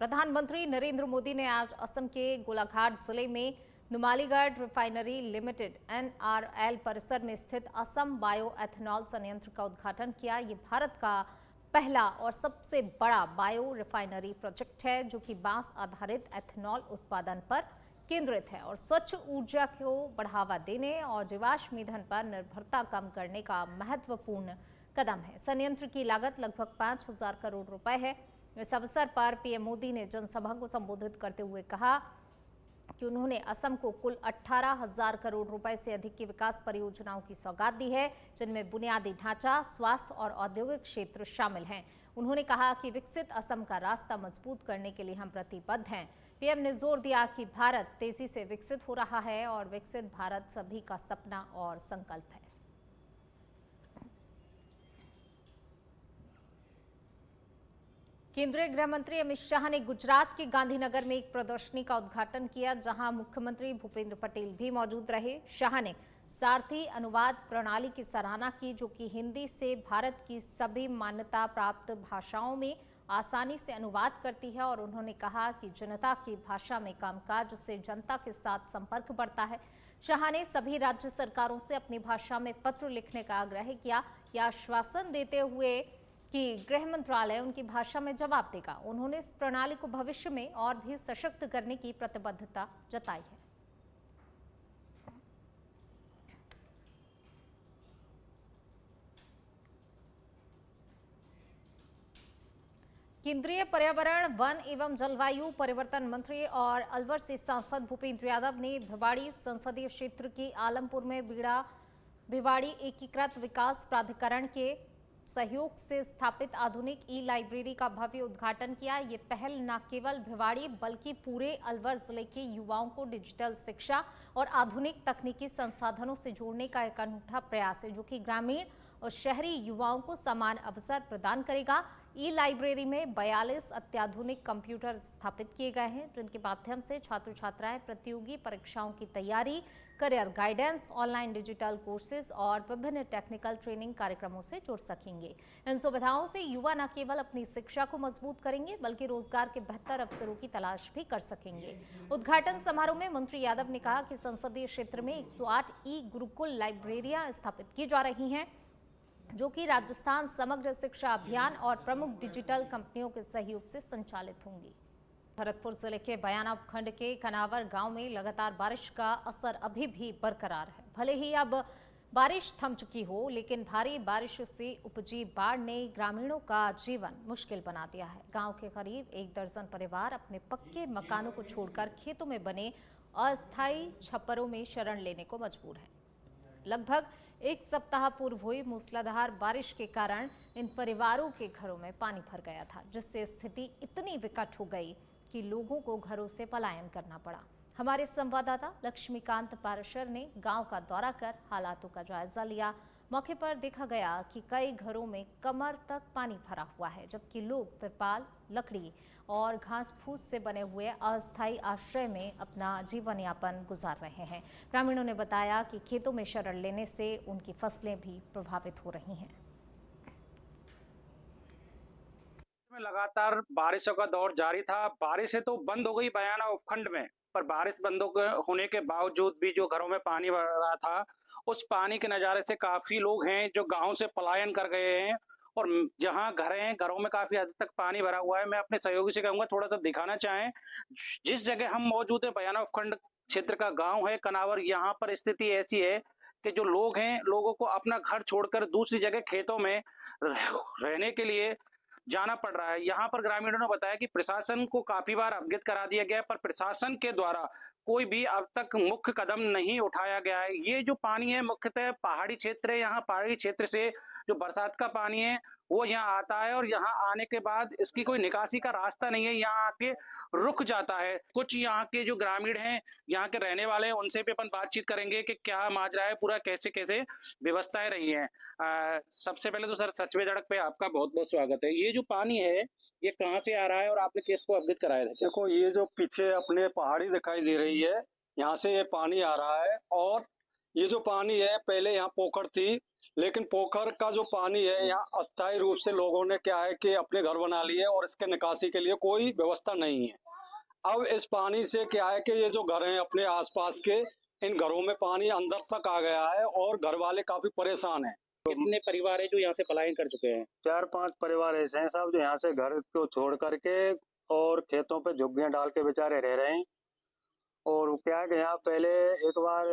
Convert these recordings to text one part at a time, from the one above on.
प्रधानमंत्री नरेंद्र मोदी ने आज असम के गोलाघाट जिले में नुमालीगढ़ रिफाइनरी लिमिटेड NRL परिसर में स्थित असम बायो एथेनॉल संयंत्र का उद्घाटन किया। ये भारत का पहला और सबसे बड़ा बायो रिफाइनरी प्रोजेक्ट है जो कि बांस आधारित एथेनॉल उत्पादन पर केंद्रित है और स्वच्छ ऊर्जा को बढ़ावा देने और जीवाश्म ईंधन पर निर्भरता कम करने का महत्वपूर्ण कदम है। संयंत्र की लागत लगभग 5,000 करोड़ रुपए है। इस अवसर पर पीएम मोदी ने जनसभा को संबोधित करते हुए कहा कि उन्होंने असम को कुल 18,000 करोड़ रुपए से अधिक की विकास परियोजनाओं की सौगात दी है, जिनमें बुनियादी ढांचा, स्वास्थ्य और औद्योगिक क्षेत्र शामिल हैं। उन्होंने कहा कि विकसित असम का रास्ता मजबूत करने के लिए हम प्रतिबद्ध हैं। पीएम ने जोर दिया कि भारत तेजी से विकसित हो रहा है और विकसित भारत सभी का सपना और संकल्प है। केंद्रीय गृह मंत्री अमित शाह ने गुजरात के गांधीनगर में एक प्रदर्शनी का उद्घाटन किया, जहां मुख्यमंत्री भूपेंद्र पटेल भी मौजूद रहे। शाह ने सारथी अनुवाद प्रणाली की सराहना की, जो कि हिंदी से भारत की सभी मान्यता प्राप्त भाषाओं में आसानी से अनुवाद करती है और उन्होंने कहा कि जनता की भाषा में कामकाज से जनता के साथ संपर्क बढ़ता है। शाह ने सभी राज्य सरकारों से अपनी भाषा में पत्र लिखने का आग्रह किया, यह आश्वासन देते हुए कि गृह मंत्रालय उनकी भाषा में जवाब देगा। उन्होंने इस प्रणाली को भविष्य में और भी सशक्त करने की प्रतिबद्धता जताई है। केंद्रीय पर्यावरण, वन एवं जलवायु परिवर्तन मंत्री और अलवर से सांसद भूपेंद्र यादव ने भिवाड़ी संसदीय क्षेत्र के आलमपुर में भिवाड़ी एकीकृत विकास प्राधिकरण के सहयोग से स्थापित आधुनिक ई-लाइब्रेरी का भव्य उद्घाटन किया। ये पहल न केवल भिवाड़ी बल्कि पूरे अलवर जिले के युवाओं को डिजिटल शिक्षा और आधुनिक तकनीकी संसाधनों से जोड़ने का एक अनूठा प्रयास है, जो कि ग्रामीण और शहरी युवाओं को समान अवसर प्रदान करेगा। ई-लाइब्रेरी में 42 अत्याधुनिक कंप्यूटर स्थापित किए गए हैं, जिनके माध्यम से छात्र छात्राएं प्रतियोगी परीक्षाओं की तैयारी, career guidance, online digital courses और विभिन्न टेक्निकल ट्रेनिंग कार्यक्रमों से जुड़ सकेंगे। इन सुविधाओं से युवा न केवल अपनी शिक्षा को मजबूत करेंगे बल्कि रोजगार के बेहतर अवसरों की तलाश भी कर सकेंगे। उद्घाटन समारोह में मंत्री यादव ने कहा कि संसदीय क्षेत्र में 108 ई गुरुकुल लाइब्रेरियां स्थापित की जा रही हैं, जो कि राजस्थान समग्र शिक्षा अभियान और प्रमुख डिजिटल कंपनियों के सहयोग से संचालित होंगी। भरतपुर जिले के बयाना उपखंड के कनावर गांव में लगातार बारिश का असर अभी भी बरकरार है। भले ही अब बारिश थम चुकी हो, लेकिन भारी बारिश से उपजी बाढ़ ने ग्रामीणों का जीवन मुश्किल बना दिया है। गांव के करीब 1 दर्जन परिवार अपने पक्के मकानों को छोड़कर खेतों में बने अस्थायी छप्परों में शरण लेने को मजबूर है। लगभग 1 सप्ताह पूर्व हुई मूसलाधार बारिश के कारण इन परिवारों के घरों में पानी भर गया था, जिससे स्थिति इतनी विकट हो गई कि लोगों को घरों से पलायन करना पड़ा। हमारे संवाददाता लक्ष्मीकांत पाराशर ने गांव का दौरा कर हालातों का जायजा लिया। मौके पर देखा गया कि कई घरों में कमर तक पानी भरा हुआ है, जबकि लोग तिरपाल, लकड़ी और घास फूस से बने हुए अस्थायी आश्रय में अपना जीवन यापन गुजार रहे हैं। ग्रामीणों ने बताया कि खेतों में शरण लेने से उनकी फसलें भी प्रभावित हो रही हैं। लगातार बारिशों का दौर जारी था। बारिशें तो बंद हो गई बयाना उपखंड में, पर बारिश बंद होने के बावजूद भी जो घरों में पानी भर रहा था, उस पानी के नज़ारे से काफी लोग हैं जो गांव से पलायन कर गए हैं और जहां घर हैं, घरों में काफी हद तक पानी भरा हुआ है। मैं अपने सहयोगी से कहूंगा थोड़ा सा दिखाना चाहें। जिस जगह हम मौजूद है बयाना उपखंड क्षेत्र का गाँव है कनावर, यहाँ पर स्थिति ऐसी है कि जो लोग हैं, लोगों को अपना घर छोड़कर दूसरी जगह खेतों में रहने के लिए जाना पड़ रहा है। यहाँ पर ग्रामीणों ने बताया कि प्रशासन को काफी बार अवगत करा दिया गया, पर प्रशासन के द्वारा कोई भी अब तक मुख्य कदम नहीं उठाया गया है। ये जो पानी है मुख्यतः पहाड़ी क्षेत्र है, यहाँ पहाड़ी क्षेत्र से जो बरसात का पानी है वो यहाँ आता है और यहाँ आने के बाद इसकी कोई निकासी का रास्ता नहीं है, यहाँ आके रुक जाता है। कुछ यहाँ के जो ग्रामीण हैं, यहाँ के रहने वाले हैं, उनसे भी अपन बातचीत करेंगे कि क्या माजरा है, पूरा कैसे कैसे व्यवस्थाएं रही हैं। सबसे पहले तो सर सचवे जड़क पे आपका बहुत बहुत स्वागत है। ये जो पानी है ये कहाँ से आ रहा है और आपने किसको अवगत कराया था? देखो, ये जो पीछे अपने पहाड़ी दिखाई दे रही है, यहाँ से ये पानी आ रहा है और ये जो पानी है पहले यहाँ पोखर थी, लेकिन पोखर का जो पानी है यहाँ अस्थायी रूप से लोगों ने क्या है कि अपने घर बना लिए और इसके निकासी के लिए कोई व्यवस्था नहीं है। अब इस पानी से क्या है कि ये जो घर हैं अपने आसपास के, इन घरों में पानी अंदर तक आ गया है और घर वाले काफी परेशान हैं। कितने परिवार है जो यहाँ से पलायन कर चुके हैं? 4-5 परिवार ऐसे हैं साहब जो यहाँ से घर को छोड़ करके और खेतों पे झुग्गियां डाल के बेचारे रह रहे हैं। और क्या है कि यहाँ पहले एक बार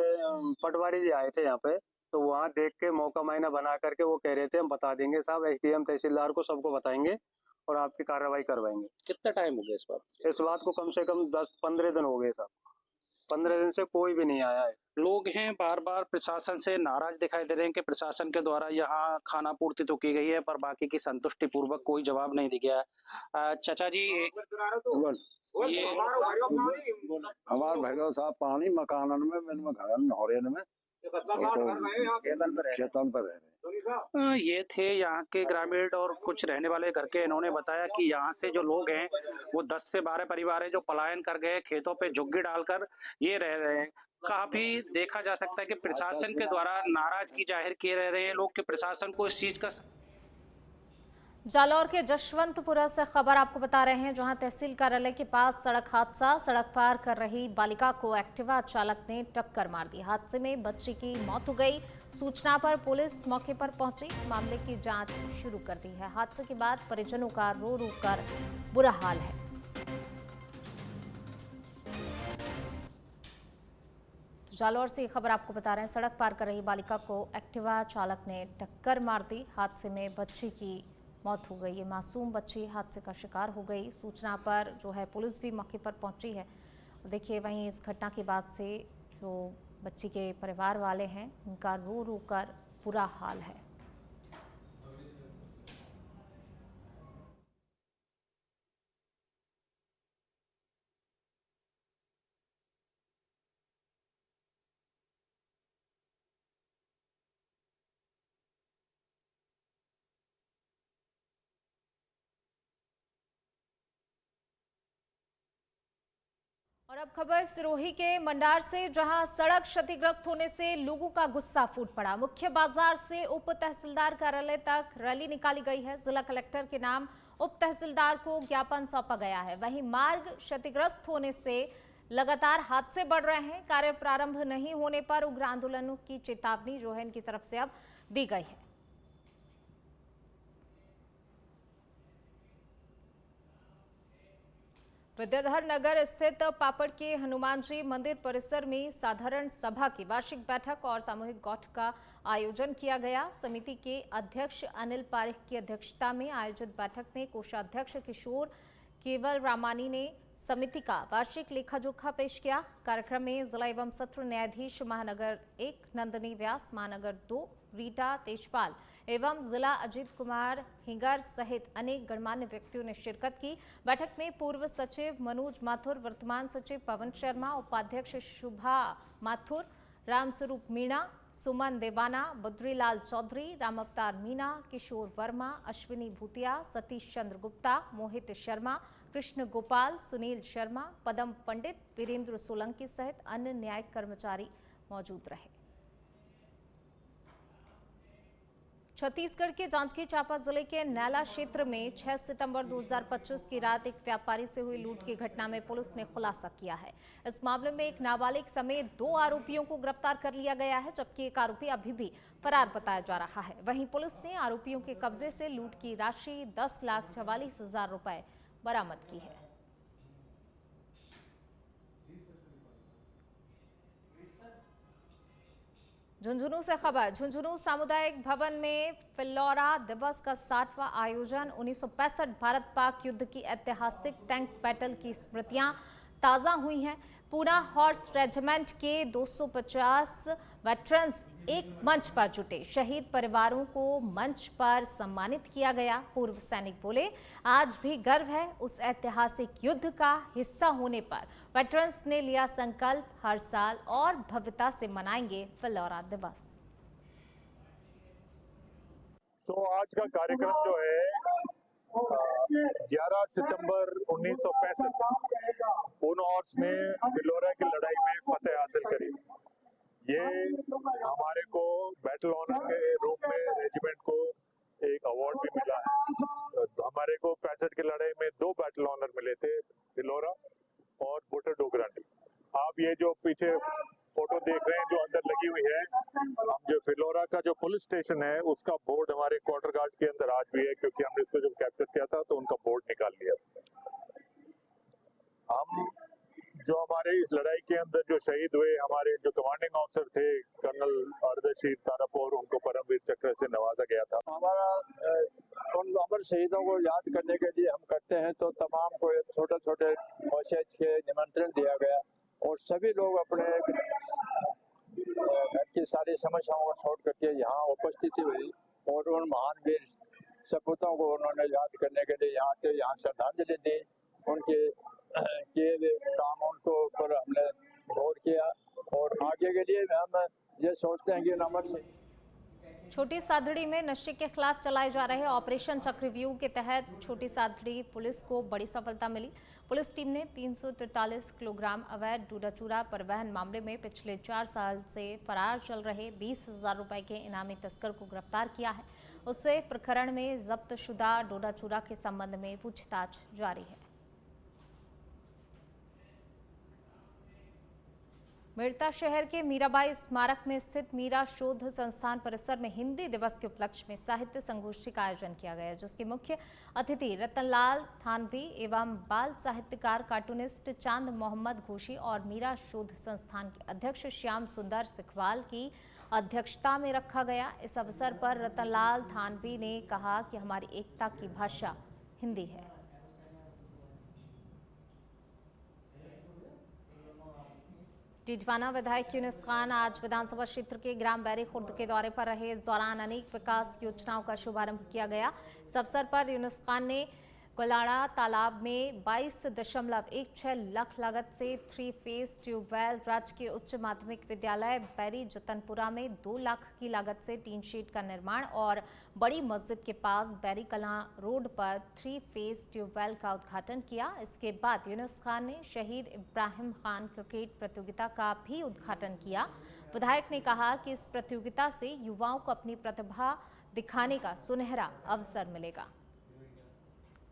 पटवारी जी आए थे यहाँ पे, तो वहाँ देख के मौका मायना बना करके वो कह रहे थे हम बता देंगे साहब, एसडीएम तहसीलदार को सबको बताएंगे और आपकी कार्रवाई करवाएंगे। कितना टाइम हो गया इस बात? इस बात को कम से कम 10-15 दिन हो गए साहब। 15 दिन से कोई भी नहीं आया है। लोग हैं बार बार प्रशासन से नाराज दिखाई दे रहे हैं कि प्रशासन के द्वारा यहाँ खाना पूर्ति तो की गई है पर बाकी की संतुष्टि पूर्वक कोई जवाब नहीं दिया है। चाचा जी ये हमारे भैरव साहब पानी मकानन में मैंने घरन नौरेन में खेतन पर रह रहे। ये थे यहाँ के ग्रामीण और कुछ रहने वाले घर के। इन्होंने बताया कि यहाँ से जो लोग हैं वो 10 से 12 परिवार है जो पलायन कर गए, खेतों पे झुग्गी डालकर ये रह रहे हैं। काफी देखा जा सकता है कि प्रशासन के द्वारा नाराजगी जाहिर किए रह रहे हैं लोग कि प्रशासन को इस चीज का। जालौर के जशवंतपुरा से खबर आपको बता रहे हैं, जहां तहसील कार्यालय के पास सड़क हादसा। सड़क पार कर रही बालिका को एक्टिवा चालक ने टक्कर मार दी। हादसे में बच्ची की मौत हो गई। सूचना पर पुलिस मौके पर पहुंची, मामले की जांच शुरू कर दी है। हादसे के बाद परिजनों का रो रो कर बुरा हाल है। जालौर से खबर आपको बता रहे हैं, सड़क पार कर रही बालिका को एक्टिवा चालक ने टक्कर मार दी। हादसे में बच्ची की मौत हो गई। ये मासूम बच्ची हादसे का शिकार हो गई। सूचना पर जो है पुलिस भी मौके पर पहुंची है। देखिए वहीं इस घटना के बाद से जो बच्ची के परिवार वाले हैं उनका रो रो कर बुरा हाल है। और अब खबर सिरोही के मंडार से, जहां सड़क क्षतिग्रस्त होने से लोगों का गुस्सा फूट पड़ा। मुख्य बाजार से उप तहसीलदार कार्यालय तक रैली निकाली गई है। जिला कलेक्टर के नाम उप तहसीलदार को ज्ञापन सौंपा गया है। वहीं मार्ग क्षतिग्रस्त होने से लगातार हादसे बढ़ रहे हैं। कार्य प्रारंभ नहीं होने पर उग्र आंदोलनों की चेतावनी जो है इनकी तरफ से अब दी गई है। विद्याधर नगर स्थित पापड़ के हनुमान जी मंदिर परिसर में साधारण सभा की वार्षिक बैठक और सामूहिक गौठ का आयोजन किया गया। समिति के अध्यक्ष अनिल पारिख की अध्यक्षता में आयोजित बैठक में कोषाध्यक्ष किशोर केवल रामानी ने समिति का वार्षिक लेखा जोखा पेश किया। कार्यक्रम में जिला एवं सत्र न्यायाधीश महानगर 1 नंदिनी व्यास, महानगर 2 रीटा तेजपाल एवं जिला अजीत कुमार हिंगर सहित अनेक गणमान्य व्यक्तियों ने शिरकत की। बैठक में पूर्व सचिव मनोज माथुर, वर्तमान सचिव पवन शर्मा, उपाध्यक्ष शुभा माथुर, रामस्वरूप मीणा, सुमन देवाना, बद्रीलाल चौधरी, राम अवतार मीना, किशोर वर्मा, अश्विनी भूतिया, सतीश चंद्र गुप्ता, मोहित शर्मा, कृष्ण गोपाल, सुनील शर्मा, पदम पंडित, वीरेंद्र सोलंकी सहित अन्य न्यायिक कर्मचारी मौजूद रहे। छत्तीसगढ़ के जांजगीर चांपा जिले के नैला क्षेत्र में 6 सितंबर 2025 की रात एक व्यापारी से हुई लूट की घटना में पुलिस ने खुलासा किया है। इस मामले में एक नाबालिग समेत 2 आरोपियों को गिरफ्तार कर लिया गया है, जबकि एक आरोपी अभी भी फरार बताया जा रहा है। वहीं पुलिस ने आरोपियों के कब्जे से लूट की राशि 10,44,000 रुपए बरामद की है। झुंझुनू से खबर, झुंझुनू सामुदायिक भवन में फिल्लौरा दिवस का 60वां आयोजन। 1965 भारत पाक युद्ध की ऐतिहासिक टैंक बैटल की स्मृतियां ताज़ा हुई हैं। पूना हॉर्स रेजिमेंट के 250 वेटरन्स एक मंच पर जुटे। शहीद परिवारों को मंच पर सम्मानित किया गया। पूर्व सैनिक बोले, आज भी गर्व है उस ऐतिहासिक युद्ध का हिस्सा होने पर। वेटरन्स ने लिया संकल्प, हर साल और भव्यता से मनाएंगे फिल्लौरा दिवस। तो आज का कार्यक्रम जो है 11 सितंबर 1965 पूना हॉर्स ने फिल्लौरा की लड़ाई में फतेह हासिल करी। ये ये हमारे को बैटल ऑनर के रूप में रेजिमेंट को एक अवार्ड भी मिला है। हमारे को 65 की लड़ाई में 2 बैटल ऑनर मिले थे, फिलौरा और बूटा डोगरानी। आप ये जो पीछे फोटो देख रहे हैं जो अंदर लगी हुई है, हम जो फिलौरा का जो पुलिस स्टेशन है उसका बोर्ड हमारे क्वार्टर गार्ड के अंदर आज भी है, क्योंकि हमने इसको जब कैप्चर किया था तो उनका बोर्ड निकाल लिया। हम जो हमारे इस लड़ाई के अंदर जो शहीद हुए हमारे जो कमांडिंग ऑफिसर थे कर्नल अर्धशीर तारापुर, उनको परमवीर चक्र से नवाजा गया था। हमारा उन अमर शहीदों को याद करने के लिए हम करते हैं, तो तमाम को छोटे छोटे मैसेज के निमंत्रण दिया गया और सभी लोग अपने घर की सारी समस्याओं को छोड़ करके यहाँ उपस्थिति हुई और उन महान वीर सपूतों को उन्होंने याद करने के लिए यहाँ थे, यहाँ श्रद्धांजलि दी। उनके किए हुए काम उनको पर हमने गौर किया और आगे के लिए हम ये सोचते हैं कि अमर सिंह। छोटी सादड़ी में नशे के खिलाफ चलाए जा रहे ऑपरेशन चक्रव्यूह के तहत छोटी सादड़ी पुलिस को बड़ी सफलता मिली। पुलिस टीम ने 343 किलोग्राम अवैध डोडा चूरा परिवहन मामले में पिछले 4 साल से फरार चल रहे 20,000 रुपए के इनामी तस्कर को गिरफ्तार किया है। उससे प्रकरण में जब्त शुदा डोडा चूरा के संबंध में पूछताछ जारी है। मेड़ता शहर के मीराबाई स्मारक में स्थित मीरा शोध संस्थान परिसर में हिंदी दिवस के उपलक्ष्य में साहित्य संगोष्ठी का आयोजन किया गया, जिसके मुख्य अतिथि रतनलाल थानवी एवं बाल साहित्यकार कार्टूनिस्ट चांद मोहम्मद घोषी और मीरा शोध संस्थान के अध्यक्ष श्याम सुंदर सिखवाल की अध्यक्षता में रखा गया। इस अवसर पर रतनलाल थानवी ने कहा कि हमारी एकता की भाषा हिंदी है। टिटवाना विधायक यूनुस खान आज विधानसभा क्षेत्र के ग्राम बैरी खुर्द के दौरे पर रहे। इस दौरान अनेक विकास योजनाओं का शुभारंभ किया गया। इस अवसर पर यूनुस खान ने कोलाड़ा तालाब में 22.16 लाख लागत से 3 फेज ट्यूबवेल, राजकीय उच्च माध्यमिक विद्यालय बैरी जतनपुरा में 2 लाख की लागत से टीन शीट का निर्माण और बड़ी मस्जिद के पास बैरी कलां रोड पर 3 फेज ट्यूबवेल का उद्घाटन किया। इसके बाद यूनुस खान ने शहीद इब्राहिम खान क्रिकेट प्रतियोगिता का भी उद्घाटन किया। विधायक ने कहा कि इस प्रतियोगिता से युवाओं को अपनी प्रतिभा दिखाने का सुनहरा अवसर मिलेगा।